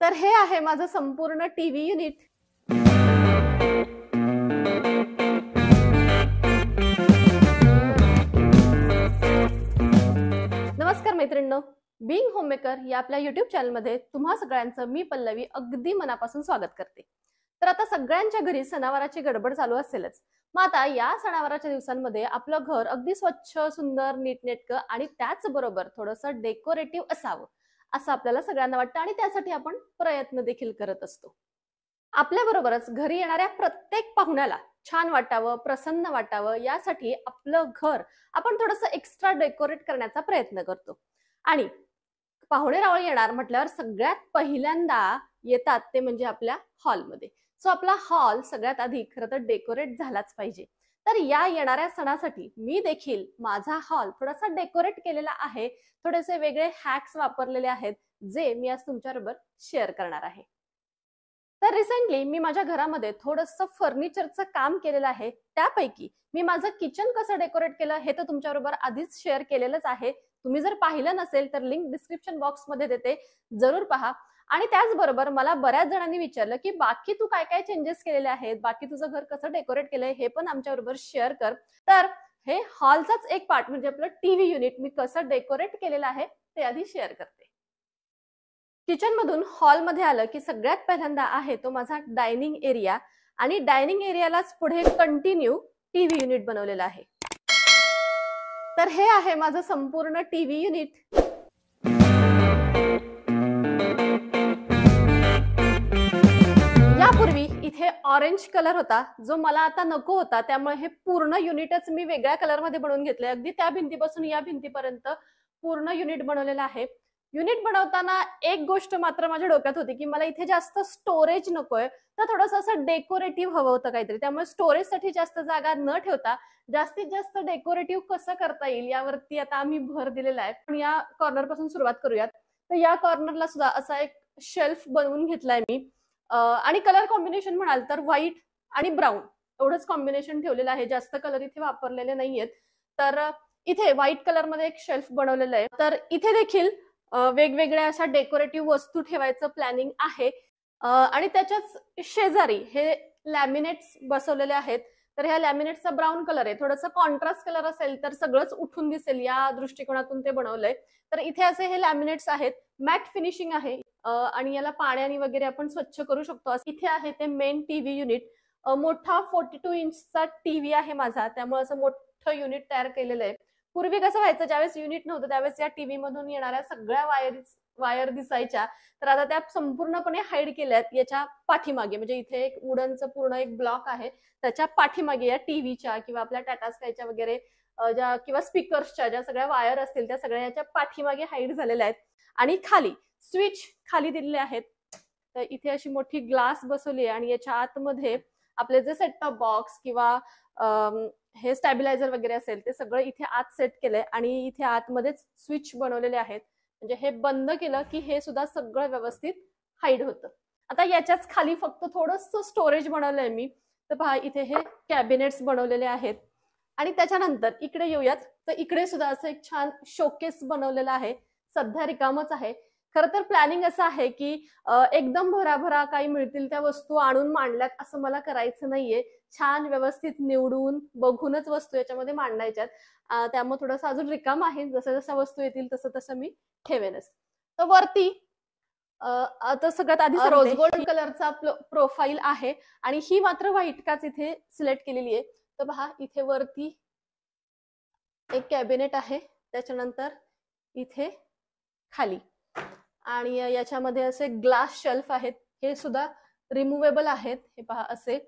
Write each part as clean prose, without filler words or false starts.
तर हे आहे माझं संपूर्ण टीव्ही युनिट. नमस्कार मैत्रिणींनो, बीइंग होममेकर या आपल्या युट्यूब चॅनलमध्ये तुम्हा सगळ्यांचं मी पल्लवी अगदी मनापासून स्वागत करते. तर आता सगळ्यांच्या घरी सणावाराची गडबड चालू असेलच. मग आता या सणावाराच्या दिवसांमध्ये आपलं घर अगदी स्वच्छ, सुंदर, नीटनेटकं आणि त्याचबरोबर थोडंसं डेकोरेटिव्ह असावं असं आपल्याला सगळ्यांना वाटतं आणि त्यासाठी आपण प्रयत्न देखील करत असतो. आपल्या बरोबरच घरी येणाऱ्या प्रत्येक पाहुण्याला छान वाटावं, प्रसन्न वाटावं यासाठी आपलं घर आपण थोडंसं एक्स्ट्रा डेकोरेट करण्याचा प्रयत्न करतो. आणि पाहुणे रावळे येणार म्हटल्यावर सगळ्यात पहिल्यांदा येतात ते म्हणजे आपल्या हॉलमध्ये. सो आपला हॉल सगळ्यात आधी खरं तर डेकोरेट झालाच पाहिजे. तर या येणाऱ्या सणासाठी मी देखील माझा हॉल थोडासा डेकोरेट केलेला आहे. थोडेसे वेगळे हॅक्स वापरलेले आहेत जे मी आज तुमच्याबरोबर शेअर करणार आहे. तर रिसेंटली मी माझ्या घरामध्ये थोडंसं फर्निचरचं काम केलेलं आहे. त्यापैकी मी माझं किचन कसं डेकोरेट केलं हे तर तुमच्याबरोबर आधीच शेअर केलेलंच आहे. तुम्ही जर पाहिलं नसेल तर लिंक डिस्क्रिप्शन बॉक्समध्ये देते, जरूर पहा. आणि त्याचबरोबर मला बऱ्याच जणांनी विचारलं की बाकी तू काय काय चेंजेस केलेले आहेत, बाकी तुझं घर कसं डेकोरेट केलंय हे पण आमच्याबरोबर शेअर कर. तर हे हॉलचाच एक पार्ट म्हणजे आपलं टीव्ही युनिट मी कसं डेकोरेट केलेलं आहे ते आधी शेअर करते. किचन मधून हॉल मध्ये आलं की सगळ्यात पहिल्यांदा आहे तो माझा डायनिंग एरिया आणि डायनिंग एरियालाच पुढे कंटिन्यू टीव्ही युनिट बनवलेलं आहे. तर हे आहे माझं संपूर्ण टीव्ही युनिट. यापूर्वी इथे ऑरेंज कलर होता जो मला आता नको होता, त्यामुळे हे पूर्ण युनिटच मी वेगळ्या कलर मध्ये बनवून घेतलंय. अगदी त्या भिंतीपासून या भिंतीपर्यंत पूर्ण युनिट बनवलेलं आहे. युनिट बनवताना एक गोष्ट मात्र माझ्या डोक्यात होती की मला इथे जास्त स्टोरेज नकोय, तर थोडंसं असं डेकोरेटिव्ह हवं होतं काहीतरी. त्यामुळे स्टोरेजसाठी जास्त जागा न ठेवता जास्तीत जास्त डेकोरेटिव्ह कसं करता येईल यावरती आता आम्ही भर दिलेला आहे. पण या कॉर्नर पासून सुरुवात करूयात. तर या कॉर्नरला सुद्धा असा एक शेल्फ बनवून घेतलाय मी. आणि कलर कॉम्बिनेशन म्हणाल तर व्हाईट आणि ब्राऊन एवढंच कॉम्बिनेशन ठेवलेलं आहे. जास्त कलर इथे वापरलेले नाहीयेत. तर इथे व्हाईट कलर मध्ये एक शेल्फ बनवलेलं आहे. तर इथे देखील वेगवेगळ्या अशा डेकोरेटिव्ह वस्तू ठेवायचं प्लॅनिंग आहे. आणि त्याच्याच शेजारी हे लॅमिनेट्स बसवलेले आहेत. तर ह्या लॅमिनेट्सचा ब्राऊन कलर आहे. थोडंसं कॉन्ट्रास्ट कलर असेल तर सगळंच उठून दिसेल या दृष्टिकोनातून ते बनवलंय. तर इथे असे हे लॅमिनेट्स आहेत. मॅट फिनिशिंग आहे आणि याला पाण्याने वगैरे आपण स्वच्छ करू शकतो. इथे आहे ते मेन टीव्ही युनिट. मोठा 42 इंचचा टीव्ही आहे माझा, त्यामुळे असं मोठं युनिट तयार केलेलं आहे. पूर्वी कसं व्हायचं, ज्यावेळेस युनिट नव्हतं त्यावेळेस या टीव्ही मधून येणाऱ्या सगळ्या वायर दिसायच्या. तर आता त्या संपूर्णपणे हाईड केल्यात याच्या पाठीमागे. म्हणजे इथे एक वुडनचं पूर्ण एक ब्लॉक आहे, त्याच्या पाठीमागे या टीव्हीच्या किंवा आपल्या टाटा स्कायच्या वगैरे ज्या किंवा स्पीकर्सच्या ज्या सगळ्या वायर असतील त्या सगळ्या याच्या पाठीमागे हाईड झालेल्या आहेत. आणि खाली स्विच खाली दिलेले आहेत. तर इथे अशी मोठी ग्लास बसवली आहे आणि याच्या आतमध्ये आपले जे सेट टॉप बॉक्स किंवा हे स्टॅबिलायझर वगैरे असेल ते सगळं इथे आत सेट केलंय आणि इथे आतमध्येच स्विच बनवलेले आहेत. म्हणजे हे बंद केलं की हे सुद्धा सगळं व्यवस्थित हाईड होतं. आता याच्याच खाली फक्त थोडंसं स्टोरेज बनवलंय मी. तर पहा इथे हे कॅबिनेट्स बनवलेले आहेत. आणि त्याच्यानंतर इकडे येऊयात. तर इकडे सुद्धा असं एक छान शोकेस बनवलेलं आहे. सध्या रिकामच आहे. खरं तर प्लॅनिंग असं आहे की एकदम भराभरा काही मिळतील त्या वस्तू आणून मांडल्यात असं मला करायचं नाहीये. छान व्यवस्थित निवडून बघूनच वस्तू याच्यामध्ये मांडायच्यात. त्यामुळे थोडंसं अजून रिकाम आहे. जसं जसं वस्तू येतील तसं तसं मी ठेवेनच. तर वरती आता सगळ्यात आधी रोज गोल्ड कलरचा प्रोफाईल आहे आणि ही मात्र व्हाईट काच इथे सिलेक्ट केलेली आहे. तर पहा इथे वरती एक कॅबिनेट आहे, त्याच्यानंतर इथे खाली आणि याच्यामध्ये असे ग्लास शेल्फ आहेत. हे सुद्धा रिमुवेबल आहेत. हे पहा असे,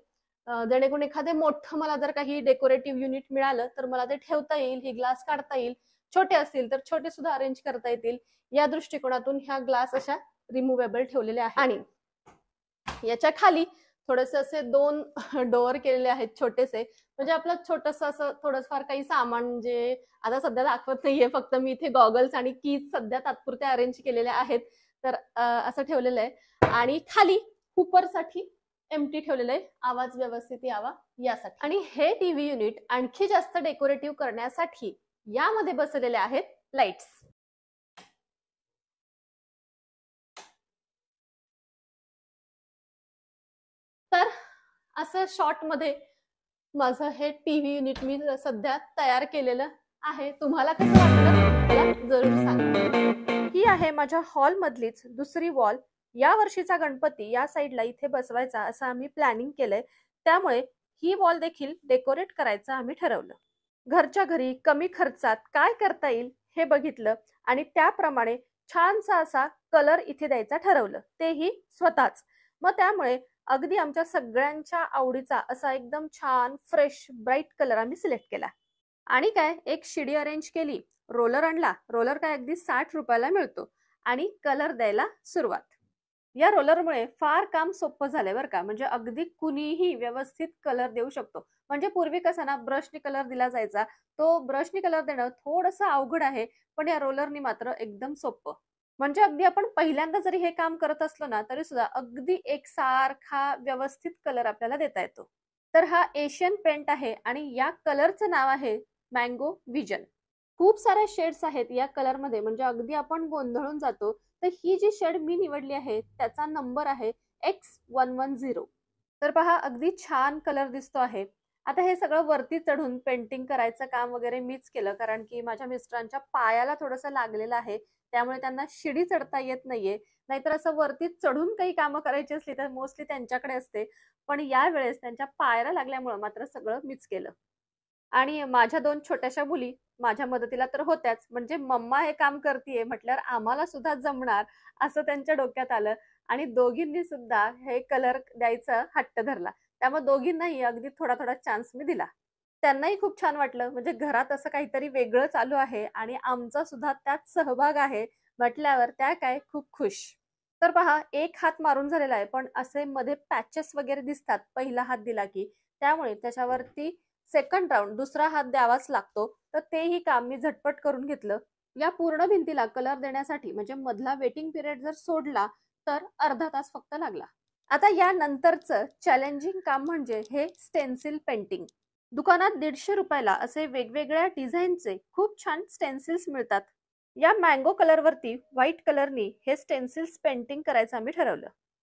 जेणेकरून एखादे मोठं मला जर काही डेकोरेटिव्ह युनिट मिळालं तर मला ते ठेवता येईल, ही ग्लास काढता येईल. छोटे असतील तर छोटे सुद्धा अरेंज करता येतील. या दृष्टिकोनातून ह्या ग्लास अशा रिमुवेबल ठेवलेल्या आहेत. आणि याच्या खाली थोडेसे असे 2 डोअर केलेले आहेत छोटेसे. म्हणजे आपलं छोटंसं असं थोडंफार काही सामान जे आता सध्या दाखवत नाहीये, फक्त मी इथे गॉगल्स आणि कीज सध्या तात्पुरत्या अरेंज केलेल्या आहेत. तर असं ठेवलेलं आहे. आणि खाली हुपरसाठी एम्प्टी ठेवलेलं आहे, आवाज व्यवस्थित यावा यासाठी. आणि हे टीव्ही युनिट आणखी जास्त डेकोरेटिव्ह करण्यासाठी यामध्ये बसवलेले आहेत लाईट्स. असं शॉर्ट मध्ये माझं हे टीव्ही युनिट मी सध्या तयार केलेलं आहे. तुम्हाला कसं वाटलं मला जरूर सांगा. ही आहे माझ्या हॉल मधलीच दुसरी वॉल. या वर्षीचा गणपती या साईडला इथे बसवायचा असं आम्ही प्लॅनिंग केलंय, त्यामुळे ही वॉल देखील डेकोरेट करायचं आम्ही ठरवलं. घरच्या घरी कमी खर्चात काय करता येईल हे बघितलं आणि त्याप्रमाणे छानसा असा कलर इथे द्यायचा ठरवलं, तेही स्वतःच. मग त्यामुळे अगदी आमच्या सगळ्यांच्या आवडीचा असा एकदम छान फ्रेश ब्राईट कलर आम्ही सिलेक्ट केला. आणि काय, एक शिडी अरेंज केली, रोलर आणला. रोलर काय अगदी 60 रुपयाला मिळतो आणि कलर द्यायला सुरुवात. या रोलरमुळे फार काम सोपं झालंय बरं का. म्हणजे अगदी कुणीही व्यवस्थित कलर देऊ शकतो. म्हणजे पूर्वी कसं ना, ब्रशनी कलर दिला जायचा, तो ब्रशनी कलर देणं थोडंसं अवघड आहे, पण या रोलरनी मात्र एकदम सोपं. म्हणजे अगदी आपण पहिल्यांदा जरी हे काम करत असलो ना, तरी सुद्धा अगदी एकसारखा व्यवस्थित कलर आपल्याला देता येतो. तर हा एशियन पेंट आहे आणि या कलरचं नाव आहे मँगो विजन. खूप साऱ्या शेड्स आहेत या कलर मध्ये, म्हणजे अगदी आपण गोंधळून जातो. तर ही जी शेड मी निवडली आहे त्याचा नंबर आहे X110. तर पहा, अगदी छान कलर दिसतो आहे. आता हे सगळं वरती चढून पेंटिंग करायचं काम वगैरे मीच केलं, कारण की माझ्या मिस्टरांच्या पायाला थोडंसं लागलेलं आहे, त्यामुळे त्यांना शिडी चढता येत नाहीये. नाहीतर असं वरती चढून काही कामं करायची असली तर मोस्टली त्यांच्याकडे असते, पण यावेळेस त्यांच्या पायाला लागल्यामुळे मात्र सगळं मीच केलं. आणि माझ्या 2 छोट्याशा मुली माझ्या मदतीला तर होत्याच, म्हणजे मम्मा हे काम करतीये म्हटल्यावर आम्हाला सुद्धा जमणार असं त्यांच्या डोक्यात आलं आणि दोघींनी सुद्धा हे कलर द्यायचा हट्ट धरला. त्यामुळे दोघींनाही अगदी थोडा थोडा चान्स मी दिला. त्यांनाही खूप छान वाटलं, म्हणजे घरात असं काहीतरी वेगळं चालू आहे आणि आमचा सुद्धा त्यात सहभाग आहे म्हटल्यावर त्या काय खूप खुश. तर पहा, एक हात मारून झालेला आहे, पण असे मध्ये पॅचेस वगैरे दिसतात पहिला हात दिला की, त्यामुळे त्याच्यावरती सेकंड राऊंड दुसरा हात द्यावाच लागतो. तर तेही काम मी झटपट करून घेतलं. या पूर्ण भिंतीला कलर देण्यासाठी म्हणजे मधला वेटिंग पिरियड जर सोडला तर अर्धा तास फक्त लागला. आता या नंतरचं चॅलेंजिंग काम म्हणजे हे स्टेन्सिल पेंटिंग. दुकानात 150 रुपयाला असे वेगवेगळ्या डिझाईनचे खूप छान स्टेन्सिल्स मिळतात. या मँगो कलरवरती व्हाईट कलरनी हे स्टेन्सिल्स पेंटिंग करायचं आम्ही ठरवलं.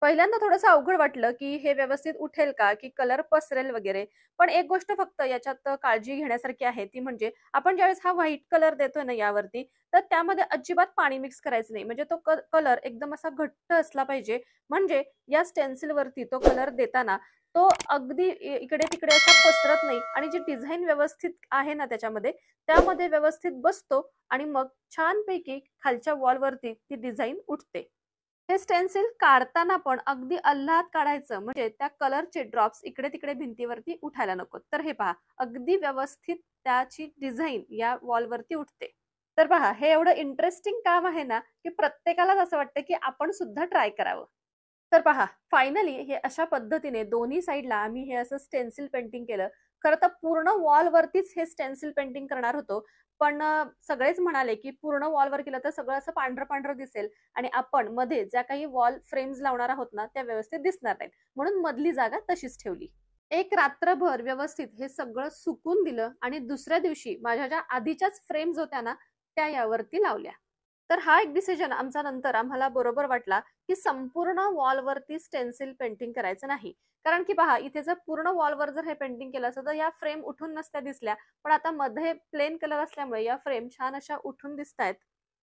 पहिल्यांदा थोडंसं अवघड वाटलं की हे व्यवस्थित उठेल का, की कलर पसरेल वगैरे. पण एक गोष्ट फक्त याच्यात काळजी घेण्यासारखी आहे, ती म्हणजे आपण ज्यावेळेस हा व्हाईट कलर देतोय ना यावरती, तर त्यामध्ये अजिबात पाणी मिक्स करायचं नाही. म्हणजे तो कलर एकदम असा घट्ट असला पाहिजे, म्हणजे या स्टेन्सिल वरती तो कलर देताना तो अगदी इकडे तिकडे असा पसरत नाही आणि जी डिझाईन व्यवस्थित आहे ना त्यामध्ये व्यवस्थित बसतो आणि मग छानपैकी खालच्या वॉलवरती ती डिझाईन उठते. हे स्टेन्सिल काढताना पण अगदी अल्लात काढायचं, म्हणजे त्या कलरचे ड्रॉप्स इकडे तिकडे भिंतीवरती उठायला नको. तर हे पहा, अगदी व्यवस्थित त्याची डिझाईन या वॉलवरती उठते. तर पहा, हे एवढं इंटरेस्टिंग काम आहे ना, की प्रत्येकालाच असं वाटतं की आपण सुद्धा ट्राय करावं. तर पहा, फायनली हे अशा पद्धतीने दोन्ही साईडला आम्ही हे असं स्टेन्सिल पेंटिंग केलं. खरं तर पूर्ण वॉलवरतीच हे स्टेन्सिल पेंटिंग करणार होतो, पण सगळेच म्हणाले की पूर्ण वॉलवर केलं तर सगळं असं पांढरं पांढरं दिसेल आणि आपण मध्ये ज्या काही वॉल फ्रेम्स लावणार आहोत ना त्या व्यवस्थित दिसणार नाहीत, म्हणून मधली जागा तशीच ठेवली. एक रात्रभर व्यवस्थित हे सगळं सुकून दिलं आणि दुसऱ्या दिवशी माझ्या ज्या आधीच्याच फ्रेम्स होत्या ना त्या यावरती लावल्या. तर हा एक डिसिजन आमचा नंतर आम्हाला बरोबर वाटला की संपूर्ण वॉलवरती स्टेन्सिल पेंटिंग करायचं नाही. कारण की पहा, इथे जर पूर्ण वॉलवर जर हे पेंटिंग केलं असतं तर या फ्रेम उठून नसत्या दिसल्या, पण आता मध्ये प्लेन कलर असल्यामुळे या फ्रेम छान अशा उठून दिसतायत.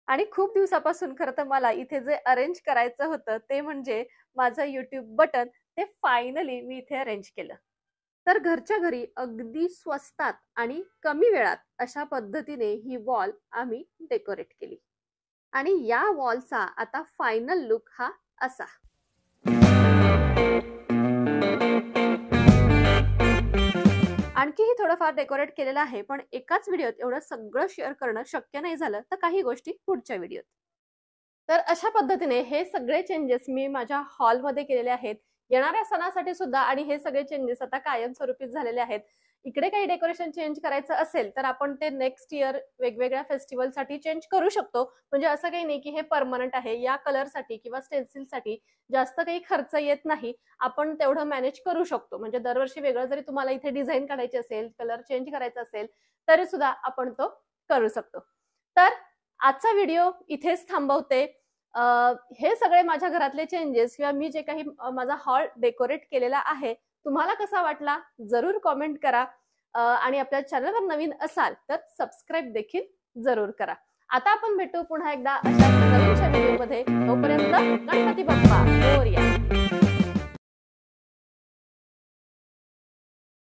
आणि खूप दिवसापासून खरं तर मला इथे जे अरेंज करायचं होतं ते म्हणजे माझं युट्यूब बटन, ते फायनली मी इथे अरेंज केलं. तर घरच्या घरी अगदी स्वस्तात आणि कमी वेळात अशा पद्धतीने ही वॉल आम्ही डेकोरेट केली आणि या वॉलचा आता फायनल लुक हा असा. आणखीही थोडंफार डेकोरेट केलेलं आहे, पण एकाच व्हिडिओत एवढं सगळं शेअर करणं शक्य नाही झालं, तर काही गोष्टी पुढच्या व्हिडिओत. तर अशा पद्धतीने हे सगळे चेंजेस मी माझ्या हॉलमध्ये केलेले आहेत येणाऱ्या सणासाठी सुद्धा, आणि हे सगळे चेंजेस आता कायमस्वरूपी झालेले आहेत. इकडे काही डेकोरेशन चेंज करायचं असेल तर आपण ते नेक्स्ट इयर वेगवेगळ्या फेस्टिवलसाठी चेंज करू शकतो. म्हणजे असं काही नाही की हे परमनंट आहे. या कलरसाठी किंवा स्टेन्सिलसाठी जास्त काही खर्च येत नाही, आपण तेवढं मॅनेज करू शकतो. म्हणजे दरवर्षी वेगळं जरी तुम्हाला इथे डिझाईन काढायची असेल, कलर चेंज करायचा असेल, तरी सुद्धा आपण तो करू शकतो. तर आजचा व्हिडिओ इथेच थांबवते. हे सगळे माझ्या घरातले चेंजेस किंवा मी जे काही माझा हॉल डेकोरेट केलेला आहे तुम्हाला कसा वाटला जरूर कॉमेंट करा आणि आपल्या चॅनलवर नवीन असाल तर सबस्क्राईब देखील जरूर करा. आता आपण भेटू पुन्हा एकदा अशाच नवीनच्या व्हिडिओमध्ये. तोपर्यंत गणपती बाप्पा मोरया.